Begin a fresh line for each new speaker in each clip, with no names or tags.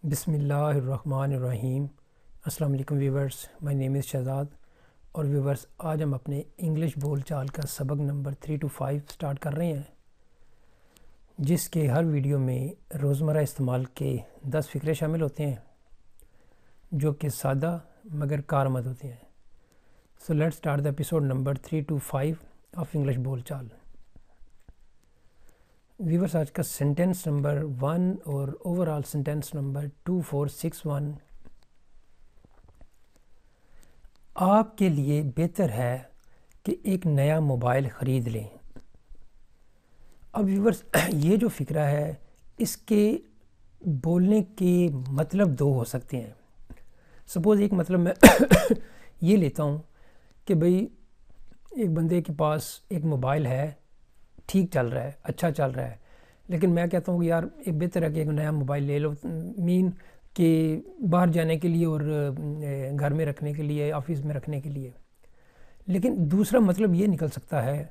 بسم اللہ الرحمن الرحیم۔ السلام علیکم ویورز، مائی نیم از شہزاد۔ اور ویورز، آج ہم اپنے انگلش بول چال کا سبق نمبر 3 to 5 سٹارٹ کر رہے ہیں، جس کے ہر ویڈیو میں روزمرہ استعمال کے 10 فقرے شامل ہوتے ہیں جو کہ سادہ مگر کارآمد ہوتے ہیں۔ So let's start the episode number 3 to 5 of English بول چال۔ ویورز، آج کا سینٹینس نمبر 1 اور اوورال سینٹینس نمبر 2461، آپ کے لیے بہتر ہے کہ ایک نیا موبائل خرید لیں۔ اب ویورز، یہ جو فقرہ ہے اس کے بولنے کے مطلب دو ہو سکتے ہیں۔ سپوز ایک مطلب میں یہ لیتا ہوں کہ بھئی ایک بندے کے پاس ایک موبائل ہے، ٹھیک چل رہا ہے، اچھا چل رہا ہے، لیکن میں کہتا ہوں کہ یار ایک بہتر ہے کہ ایک نیا موبائل لے لو، مین کہ باہر جانے کے لیے اور گھر میں رکھنے کے لیے، آفس میں رکھنے کے لیے۔ لیکن دوسرا مطلب یہ نکل سکتا ہے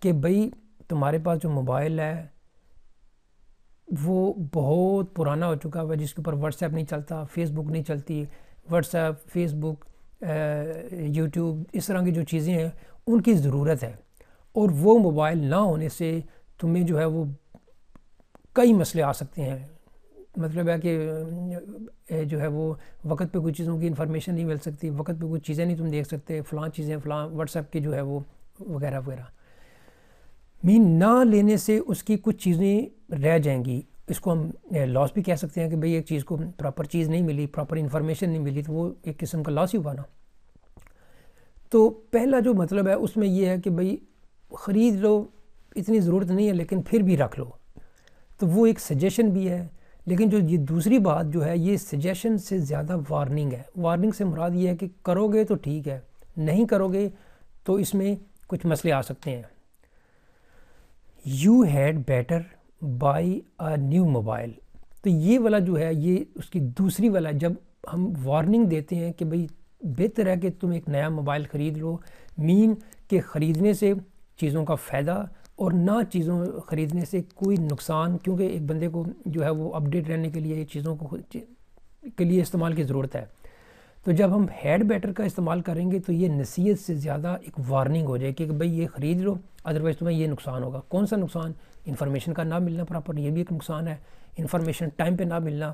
کہ بھئی تمہارے پاس جو موبائل ہے وہ بہت پرانا ہو چکا ہے، جس کے اوپر واٹس ایپ نہیں چلتا، فیس بک نہیں چلتی۔ واٹس ایپ، فیس بک، یوٹیوب، اس طرح کی جو چیزیں ہیں ان کی ضرورت ہے، اور وہ موبائل نہ ہونے سے تمہیں جو ہے وہ کئی مسئلے آ سکتے ہیں۔ مطلب ہے کہ جو ہے وہ وقت پہ کوئی چیزوں کی انفارمیشن نہیں مل سکتی، وقت پہ کوئی چیزیں نہیں تم دیکھ سکتے، فلاں چیزیں، فلاں واٹس ایپ کی جو ہے وہ وغیرہ وغیرہ۔ مین نہ لینے سے اس کی کچھ چیزیں رہ جائیں گی، اس کو ہم لاس بھی کہہ سکتے ہیں کہ بھئی ایک چیز کو پراپر چیز نہیں ملی، پراپر انفارمیشن نہیں ملی، تو وہ ایک قسم کا لاس ہی ہوا نا۔ تو پہلا جو مطلب ہے اس میں یہ ہے کہ بھئی خرید لو، اتنی ضرورت نہیں ہے لیکن پھر بھی رکھ لو، تو وہ ایک سجیشن بھی ہے۔ لیکن جو یہ دوسری بات جو ہے یہ سجیشن سے زیادہ وارننگ ہے۔ وارننگ سے مراد یہ ہے کہ کرو گے تو ٹھیک ہے، نہیں کرو گے تو اس میں کچھ مسئلے آ سکتے ہیں۔ You had better buy a new mobile۔ تو یہ والا جو ہے یہ اس کی دوسری والا، جب ہم وارننگ دیتے ہیں کہ بھئی بہتر ہے کہ تم ایک نیا موبائل خرید لو، مین کہ خریدنے سے چیزوں کا فائدہ اور نہ چیزوں خریدنے سے کوئی نقصان، کیونکہ ایک بندے کو جو ہے وہ اپڈیٹ رہنے کے لیے چیزوں کے لیے استعمال کی ضرورت ہے۔ تو جب ہم ہیڈ بیٹر کا استعمال کریں گے تو یہ نصیحت سے زیادہ ایک وارننگ ہو جائے کہ بھئی یہ خرید لو، ادروائز تمہیں یہ نقصان ہوگا۔ کون سا نقصان؟ انفارمیشن کا نہ ملنا پراپر، یہ بھی ایک نقصان ہے، انفارمیشن ٹائم پہ نہ ملنا،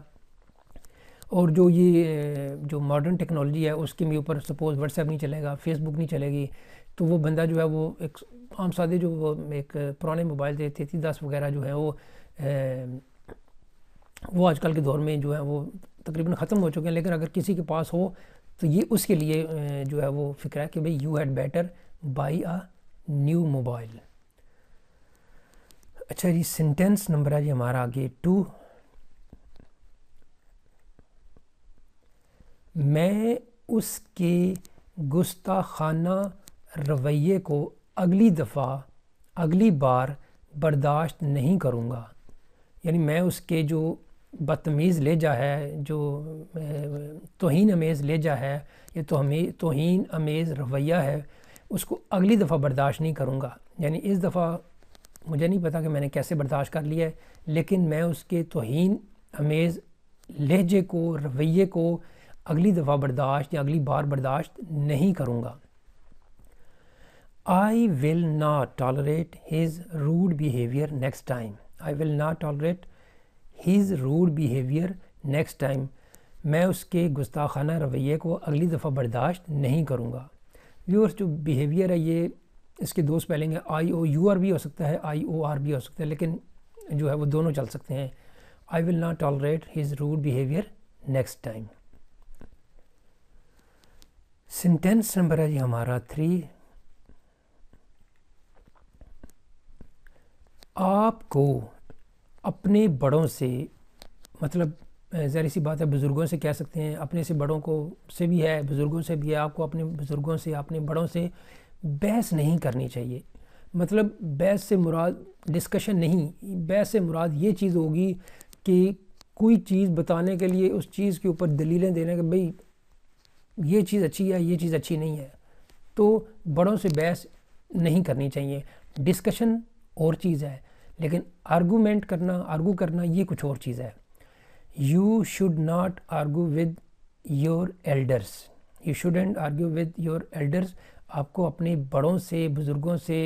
اور جو یہ جو ماڈرن ٹیکنالوجی ہے اس کے اوپر سپوز واٹس ایپ نہیں چلے گا، فیس بک نہیں چلے گی، تو وہ بندہ جو ہے وہ ایک عام سادے جو وہ ایک پرانے موبائل تھے 3310 وغیرہ جو ہیں وہ آج کل کے دور میں جو ہے وہ تقریباً ختم ہو چکے ہیں، لیکن اگر کسی کے پاس ہو تو یہ اس کے لیے جو ہے وہ فکر ہے کہ بھئی you had better by a new mobile. اچھا جی، سینٹینس نمبر ہے جی ہمارا آگے 2۔ میں اس کے گستاخانہ رویے کو اگلی بار برداشت نہیں کروں گا۔ یعنی میں اس کے جو بدتمیز لہجہ ہے، جو توہین امیز لہجہ ہے یا توہین امیز رویہ ہے، اس کو اگلی دفعہ برداشت نہیں کروں گا۔ یعنی اس دفعہ مجھے نہیں پتا کہ میں نے کیسے برداشت کر لیا ہے، لیکن میں اس کے توہین امیز لہجے کو، رویے کو اگلی دفعہ برداشت یا اگلی بار برداشت نہیں کروں گا۔ I will not tolerate his rude behavior next time۔ I will not tolerate his rude behavior next time۔ میں اس کے گستاخانہ رویے کو اگلی دفعہ برداشت نہیں کروں گا۔ ویورز، جو بیہیویئر ہے یہ اس کے دو سپیلنگ ہے، IOUR بھی ہو سکتا ہے، IOR بھی ہو سکتا ہے، لیکن جو ہے وہ دونوں چل سکتے ہیں۔ I will not tolerate his rude behavior next time۔ Sentence number ہے جی ہمارا 3۔ آپ کو اپنے بڑوں سے، مطلب ظاہر سی بات ہے بزرگوں سے کہہ سکتے ہیں، اپنے سے بڑوں کو سے بھی ہے، بزرگوں سے بھی ہے، آپ کو اپنے بزرگوں سے، اپنے بڑوں سے بحث نہیں کرنی چاہیے۔ مطلب بحث سے مراد ڈسکشن نہیں، بحث سے مراد یہ چیز ہوگی کہ کوئی چیز بتانے کے لیے اس چیز کے اوپر دلیلیں دینے کہ بھئی یہ چیز اچھی ہے، یہ چیز اچھی نہیں ہے، تو بڑوں سے بحث نہیں کرنی چاہیے۔ ڈسکشن اور چیز ہے، لیکن آرگو کرنا یہ کچھ اور چیز ہے۔ You should not argue with your elders. You shouldn't argue with your elders. آپ کو اپنے بڑوں سے بزرگوں سے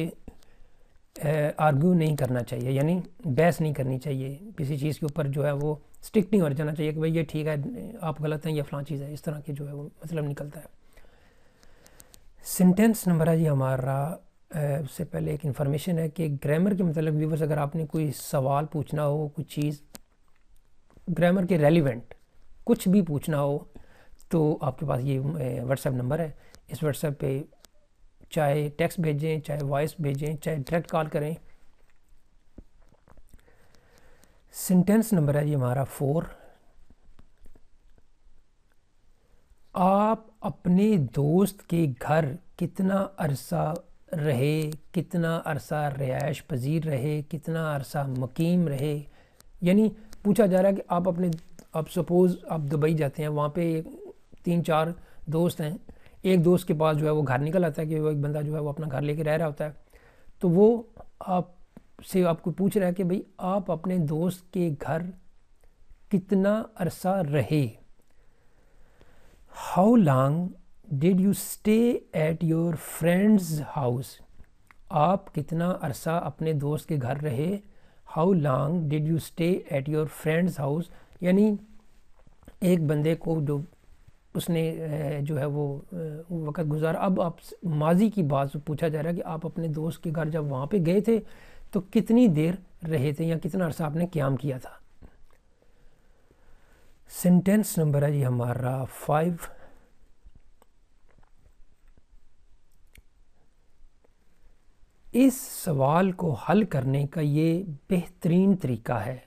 آرگیو نہیں کرنا چاہیے، یعنی بحث نہیں کرنی چاہیے کسی چیز کے اوپر، جو ہے وہ اسٹک نہیں ہو جانا چاہیے کہ بھائی یہ ٹھیک ہے آپ غلط ہیں، یہ فلاں چیز ہے، اس طرح کے جو ہے وہ مطلب نکلتا ہے۔ سینٹینس نمبر ہے جی ہمارا، اس سے پہلے ایک انفارمیشن ہے کہ گرامر کے متعلق ویورز اگر آپ نے کوئی سوال پوچھنا ہو، کوئی چیز گرامر کے ریلیونٹ کچھ بھی پوچھنا ہو، تو آپ کے پاس یہ واٹس ایپ نمبر ہے، اس واٹس ایپ پہ چاہے ٹیکسٹ بھیجیں، چاہے وائس بھیجیں، چاہے ڈائریکٹ کال کریں۔ سینٹینس نمبر ہے جی ہمارا 4۔ آپ اپنے دوست کے گھر کتنا عرصہ رہے، کتنا عرصہ رہائش پذیر رہے، کتنا عرصہ مقیم رہے، یعنی پوچھا جا رہا ہے کہ آپ سپوز آپ دبئی جاتے ہیں، وہاں پہ 3-4 دوست ہیں، ایک دوست کے پاس جو ہے وہ گھر نکل آتا ہے کہ وہ ایک بندہ جو ہے وہ اپنا گھر لے کے رہ رہا ہوتا ہے، تو وہ آپ سے آپ کو پوچھ رہا ہے کہ بھئی آپ اپنے دوست کے گھر کتنا عرصہ رہے۔ How long did you stay at your friend's house؟ آپ کتنا عرصہ اپنے دوست کے گھر رہے۔ How long did you stay at your friend's house؟ یعنی ایک بندے کو جو اس نے جو ہے وہ وقت گزارا، اب آپ ماضی کی بات پوچھا جا رہا ہے کہ آپ اپنے دوست کے گھر جب وہاں پہ گئے تھے تو کتنی دیر رہے تھے یا کتنا عرصہ آپ نے قیام کیا تھا۔ سینٹینس نمبر ہے جی ہمارا 5۔ اس سوال کو حل کرنے کا یہ بہترین طریقہ ہے۔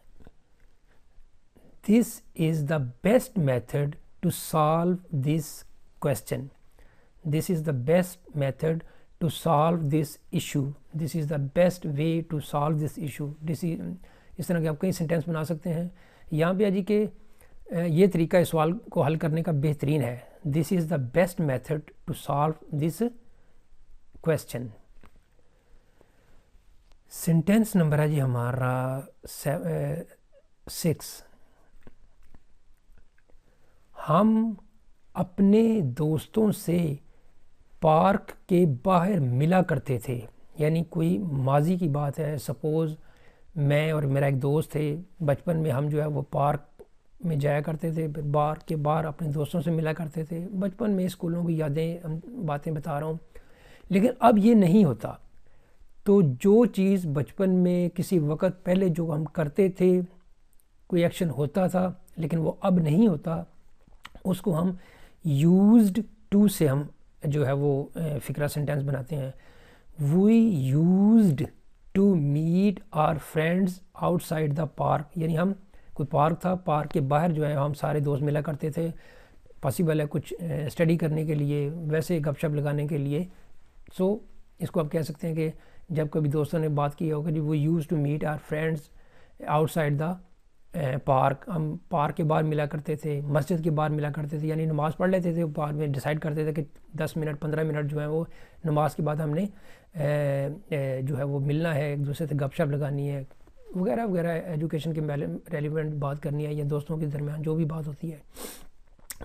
This is the best method to solve this question. This is the best method to solve this issue. This is the best way to solve this issue. اس طرح کے آپ کئی سینٹینس بنا سکتے ہیں۔ یہاں پہ جی کہ یہ طریقہ اس سوال کو حل کرنے کا بہترین ہے۔ This is the best method to solve this question. Sentence number ہے جی ہمارا 6۔ ہم اپنے دوستوں سے پارک کے باہر ملا کرتے تھے، یعنی کوئی ماضی کی بات ہے۔ سپوز میں اور میرا ایک دوست تھے، بچپن میں ہم جو ہے وہ پارک میں جایا کرتے تھے، پارک کے باہر اپنے دوستوں سے ملا کرتے تھے۔ بچپن میں اسکولوں کی یادیں باتیں بتا رہا ہوں، لیکن اب یہ نہیں ہوتا۔ تو جو چیز بچپن میں کسی وقت پہلے جو ہم کرتے تھے، کوئی ایکشن ہوتا تھا لیکن وہ اب نہیں ہوتا، اس کو ہم یوزڈ ٹو سے ہم جو ہے وہ فقرہ سینٹینس بناتے ہیں۔ We used to meet our friends outside the park, یعنی ہم کوئی پارک تھا، پارک کے باہر جو ہے ہم سارے دوست ملا کرتے تھے، پاسبل ہے کچھ اسٹڈی کرنے کے لیے، ویسے گپ شپ لگانے کے لیے۔ سو اس کو آپ کہہ سکتے ہیں کہ جب کبھی دوستوں نے بات کی ہوگا جی وہ use to meet our friends outside the park, ہم پارک کے باہر ملا کرتے تھے، مسجد کے باہر ملا کرتے تھے، یعنی نماز پڑھ لیتے تھے، بعد میں ڈیسائیڈ کرتے تھے کہ 10 منٹ 15 منٹ جو ہے وہ نماز کے بعد ہم نے جو ہے وہ ملنا ہے، ایک دوسرے سے گپ شپ لگانی ہے، وغیرہ وغیرہ، ایجوکیشن کے ریلیونٹ بات کرنی ہے یا دوستوں کے درمیان جو بھی بات ہوتی ہے۔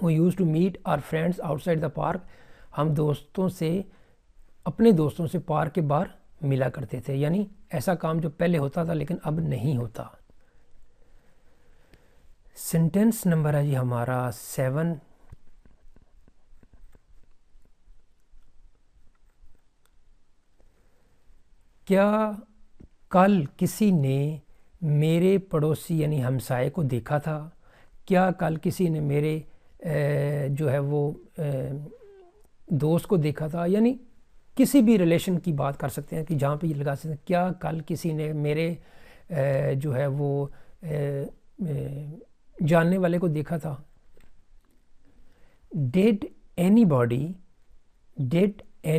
وہ use to meet our friends outside the park, ہم دوستوں سے اپنے دوستوں سے پارک کے باہر ملا کرتے تھے، یعنی ایسا کام جو پہلے ہوتا تھا لیکن اب نہیں ہوتا۔ سینٹینس نمبر ہے جی ہمارا 7۔ کیا کل کسی نے میرے پڑوسی یعنی ہمسائے کو دیکھا تھا؟ کیا کل کسی نے میرے جو ہے وہ دوست کو دیکھا تھا؟ یعنی کسی بھی ریلیشن کی بات کر سکتے ہیں کہ جہاں پہ یہ لگا سکتے ہیں، کیا کل کسی نے میرے جو ہے وہ جاننے والے کو دیکھا تھا؟ Did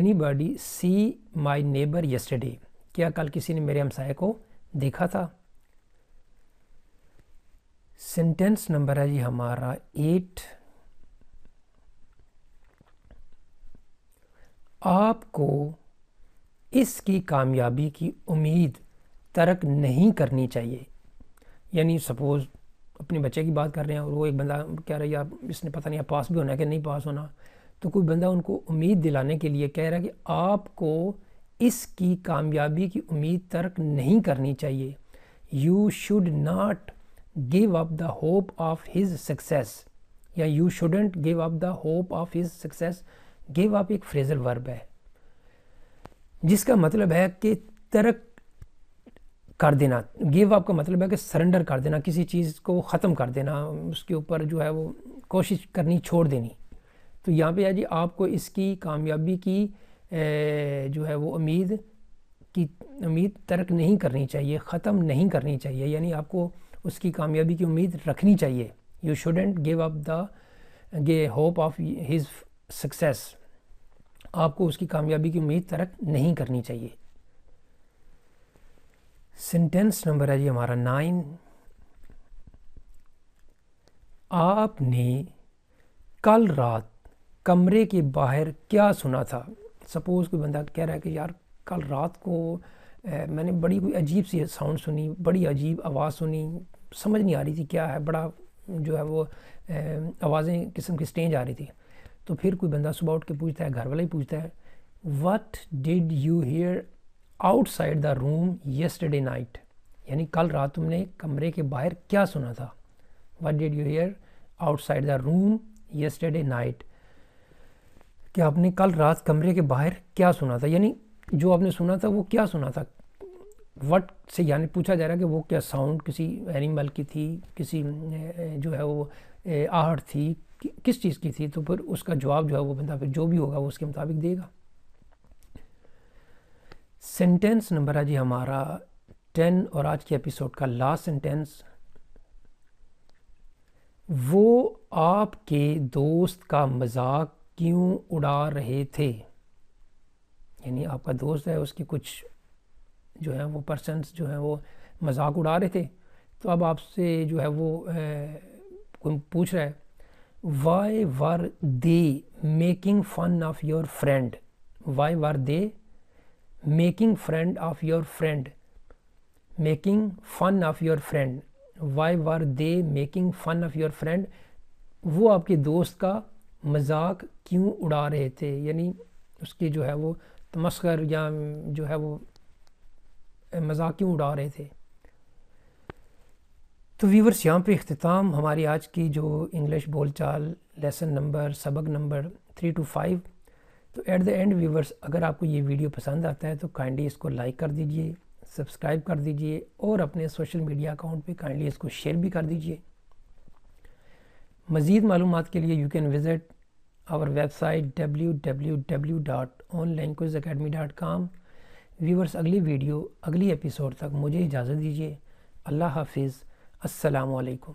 anybody see my neighbor yesterday؟ کیا کل کسی نے میرے ہمسائے کو دیکھا تھا؟ سینٹینس نمبر ہے جی ہمارا 8۔ آپ کو اس کی کامیابی کی امید ترک نہیں کرنی چاہیے، یعنی سپوز اپنے بچے کی بات کر رہے ہیں اور وہ ایک بندہ کہہ رہا ہے یار اس نے پتہ نہیں پاس بھی ہونا ہے کہ نہیں پاس ہونا، تو کوئی بندہ ان کو امید دلانے کے لیے کہہ رہا ہے کہ آپ کو اس کی کامیابی کی امید ترک نہیں کرنی چاہیے. You should not give up the hope of his success, یا you shouldn't give up the hope of his success. Give up ایک فریزل ورب ہے جس کا مطلب ہے کہ ترک کر دینا. گیو اپ کا مطلب ہے کہ سرنڈر کر دینا، کسی چیز کو ختم کر دینا، اس کے اوپر جو ہے وہ کوشش کرنی چھوڑ دینی. تو یہاں پہ ہے جی آپ کو اس کی کامیابی کی جو ہے وہ امید ترک نہیں کرنی چاہیے، ختم نہیں کرنی چاہیے، یعنی آپ کو اس کی کامیابی کی امید رکھنی چاہیے. You shouldn't give up the hope of his success, آپ کو اس کی کامیابی کی امید ترک نہیں کرنی چاہیے. سینٹینس نمبر ہے جی ہمارا 9. آپ نے کل رات کمرے کے باہر کیا سنا تھا؟ سپوز کوئی بندہ کہہ رہا ہے کہ یار کل رات کو میں نے بڑی کوئی عجیب سی ساؤنڈ سنی، بڑی عجیب آواز سنی، سمجھ نہیں آ رہی تھی کیا ہے، بڑا جو ہے وہ آوازیں قسم کی اسٹرینج آ رہی تھی. تو پھر کوئی بندہ صبح اٹھ کے پوچھتا ہے، گھر والا ہی پوچھتا ہے what did you hear outside the room yesterday night, یعنی کل رات تم نے کمرے کے باہر کیا سنا تھا. What did you hear outside the room yesterday night, کہ آپ نے کل رات کمرے کے باہر کیا سنا تھا، یعنی جو آپ نے سنا تھا وہ کیا سنا تھا. وٹ سے یعنی پوچھا جا رہا ہے کہ وہ کیا ساؤنڈ کسی اینیمل کی تھی، کسی جو ہے وہ آہٹ تھی، کس چیز کی تھی. تو پھر اس کا جواب جو ہے وہ بندہ پھر جو بھی ہوگا وہ اس کے مطابق دے گا. سینٹینس نمبر ہے جی ہمارا 10 اور آج کے ایپیسوڈ کا لاسٹ سینٹینس. وہ آپ کے دوست کا مذاق کیوں اڑا رہے تھے، یعنی آپ کا دوست ہے اس کی کچھ جو ہے وہ پرسنس جو ہیں وہ مذاق اڑا رہے تھے. تو اب آپ سے جو ہے وہ کوئی پوچھ رہا ہے why were they making fun of your friend, why were they making friend of your friend, making fun of your friend, why were they making fun of your friend, وہ آپ کے دوست کا مذاق کیوں اڑا رہے تھے، یعنی اس کی جو ہے وہ تمسخر یا جو ہے وہ مذاق کیوں اڑا رہے تھے. تو ویورس یہاں پہ اختتام ہماری آج کی جو انگلش بول چال لیسن نمبر سبق نمبر 3 to 5. تو ایٹ دا اینڈ ویورس اگر آپ کو یہ ویڈیو پسند آتا ہے تو کائنڈلی اس کو لائک کر دیجئے، سبسکرائب کر دیجئے اور اپنے سوشل میڈیا اکاؤنٹ پہ کائنڈلی اس کو شیئر بھی کر دیجئے. مزید معلومات کے لیے you can visit our website www.onlinequizacademy.com. Viewers اگلی ویڈیو اگلی ایپیسوڈ تک مجھے اجازت دیجیے. اللہ حافظ. السلام علیکم.